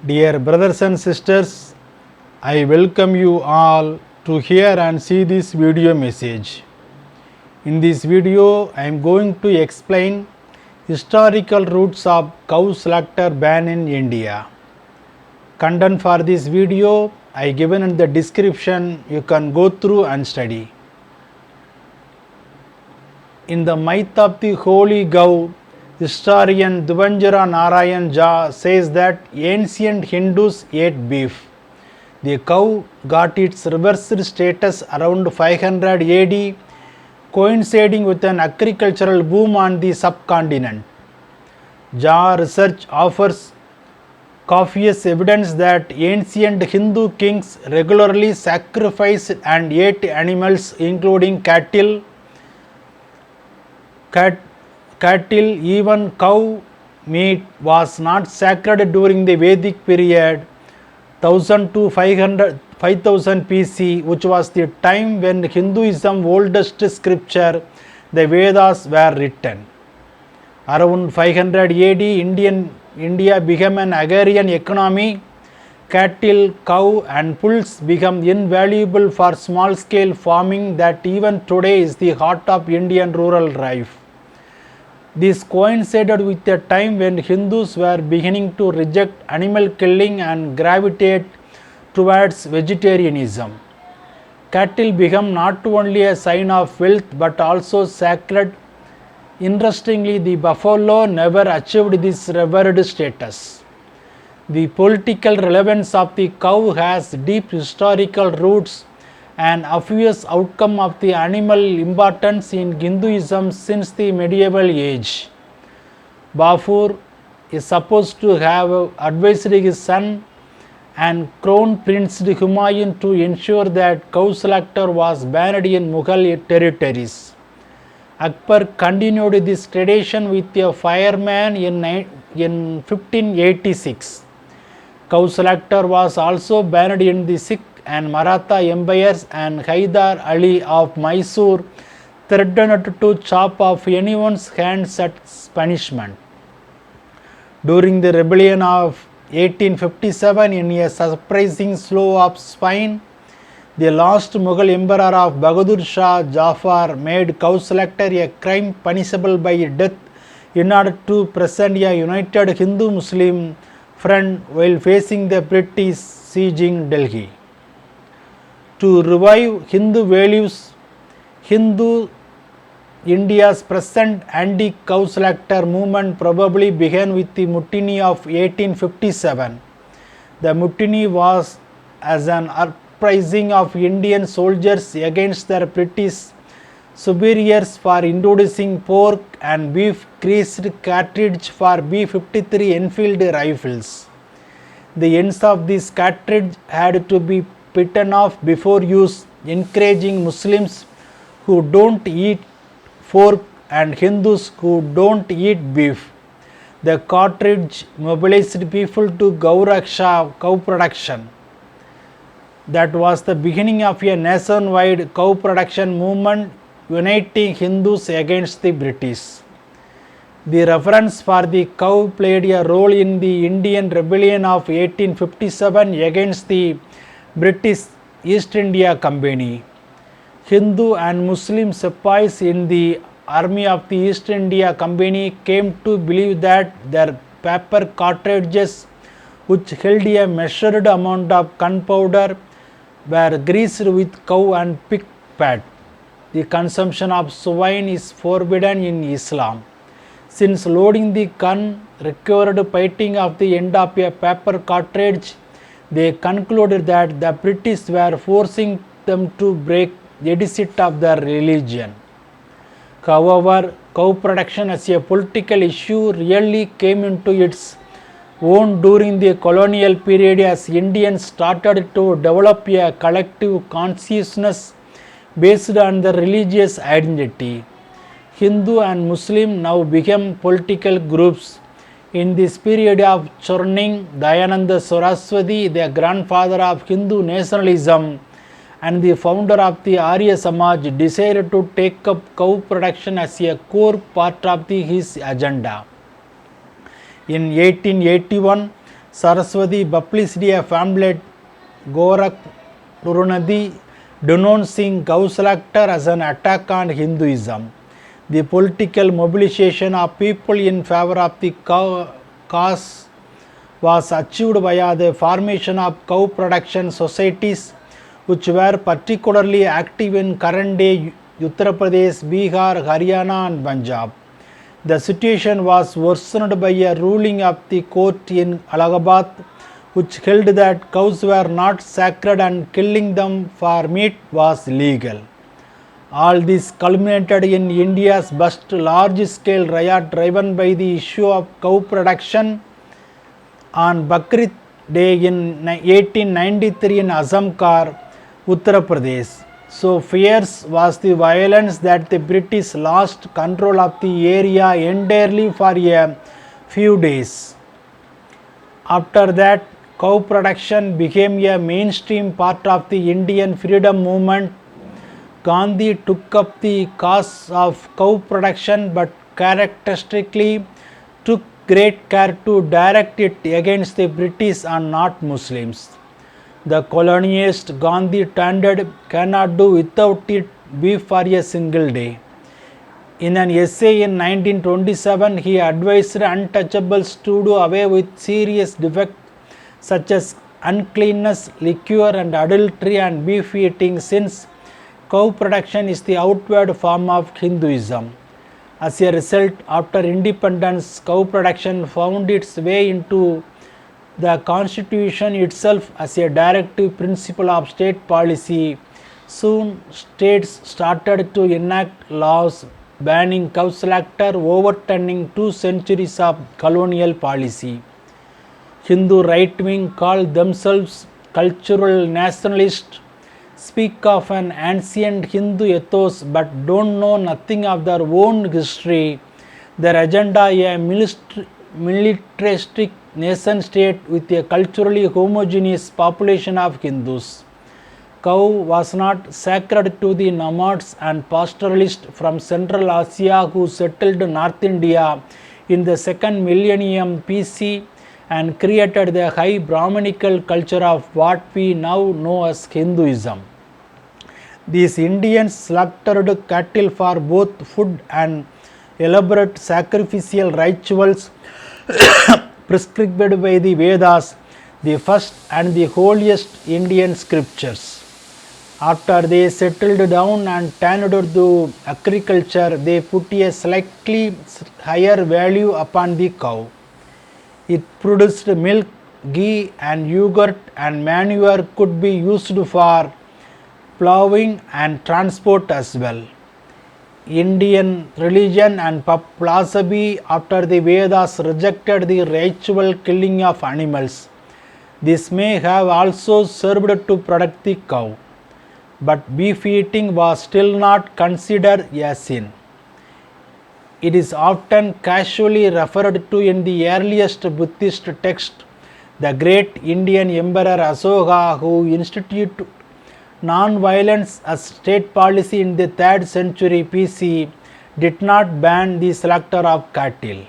Dear brothers and sisters, I welcome you all to hear and see this video message. In this video, I am going to explain historical roots of cow slaughter ban in India. Content for this video I given in the description. You can go through and study. In the myth of the holy cow, historian Dwijendra Narayan Jha says that ancient Hindus ate beef. The cow got its reversed status around 500 AD, coinciding with an agricultural boom on the subcontinent. Jha research offers copious evidence that ancient Hindu kings regularly sacrificed and ate animals including cattle, even cow meat was not sacred during the Vedic period 1000 to 5000 BC, which was the time when Hinduism's oldest scripture, the Vedas, were written. Around 500 AD, India became an agrarian economy. Cattle, cow and bulls became invaluable for small-scale farming that even today is the heart of Indian rural life. This coincided with a time when Hindus were beginning to reject animal killing and gravitate towards vegetarianism. Cattle became not only a sign of wealth but also sacred. Interestingly, the buffalo never achieved this revered status. The political relevance of the cow has deep historical roots, an obvious outcome of the animal importance in Hinduism since the medieval age. Bafur is supposed to have advised his son and crown prince Humayun to ensure that cow slaughter was banned in Mughal territories. Akbar continued this tradition with a fireman in 1586. Cow slaughter was also banned in the Sikh and Maratha empires, and Haidar Ali of Mysore threatened to chop off anyone's hands as punishment. During the rebellion of 1857, in a surprising slow of spine, the last Mughal emperor of Bahadur Shah Jafar made cow slaughter a crime punishable by death in order to present a united Hindu-Muslim front while facing the British sieging Delhi. To revive Hindu values, India's present anti-cow slaughter movement probably began with the Mutiny of 1857. The Mutiny was as an uprising of Indian soldiers against their British superiors for introducing pork and beef greased cartridge for B-53 Enfield rifles. The ends of this cartridge had to be bitten off before use, encouraging Muslims who don't eat pork and Hindus who don't eat beef. The cartridge mobilized people to Gauraksha cow production. That was the beginning of a nationwide cow production movement uniting Hindus against the British. The reverence for the cow played a role in the Indian Rebellion of 1857 against the British East India Company. Hindu and Muslim sepoys in the army of the East India Company came to believe that their paper cartridges, which held a measured amount of gunpowder, were greased with cow and pig fat. The consumption of swine is forbidden in Islam. Since loading the gun required biting of the end of a paper cartridge, they concluded that the British were forcing them to break the edict of their religion. However, cow production as a political issue really came into its own during the colonial period as Indians started to develop a collective consciousness based on their religious identity. Hindu and Muslim now became political groups. In this period of churning, Dayananda Saraswati, the grandfather of Hindu nationalism and the founder of the Arya Samaj, decided to take up cow production as a core part of his agenda. In 1881, Saraswati published a pamphlet Gorak Nurunadi denouncing cow slaughter as an attack on Hinduism. The political mobilization of people in favor of the cause was achieved via the formation of cow production societies, which were particularly active in current day Uttar Pradesh, Bihar, Haryana and Punjab. The situation was worsened by a ruling of the court in Allahabad, which held that cows were not sacred and killing them for meat was legal. All this culminated in India's first large-scale riot driven by the issue of cow production on Bakrid Day in 1893 in Azamkar, Uttar Pradesh. So fierce was the violence that the British lost control of the area entirely for a few days. After that, cow production became a mainstream part of the Indian freedom movement. Gandhi took up the cause of cow production but characteristically took great care to direct it against the British and not Muslims. The colonialist Gandhi tended cannot do without it beef for a single day. In an essay in 1927, he advised untouchables to do away with serious defects such as uncleanness, liquor and adultery and beef eating, since cow production is the outward form of Hinduism. As a result, after independence, cow production found its way into the constitution itself as a directive principle of state policy. Soon, states started to enact laws banning cow slaughter, overturning 2 centuries of colonial policy. Hindu right wing call themselves cultural nationalists, speak of an ancient Hindu ethos but don't know nothing of their own history. Their agenda a militaristic nation state with a culturally homogeneous population of Hindus. Cow was not sacred to the nomads and pastoralists from Central Asia who settled North India in the 2nd millennium BC and created the high Brahmanical culture of what we now know as Hinduism. These Indians slaughtered cattle for both food and elaborate sacrificial rituals prescribed by the Vedas, the first and the holiest Indian scriptures. After they settled down and turned to agriculture, they put a slightly higher value upon the cow. It produced milk, ghee and yogurt, and manure could be used for ploughing and transport as well. Indian religion and philosophy after the Vedas rejected the ritual killing of animals. This may have also served to protect the cow, but beef eating was still not considered a sin. It is often casually referred to in the earliest Buddhist text. The great Indian Emperor Asoka, who instituted non-violence as state policy in the 3rd century BC, did not ban the slaughter of cattle.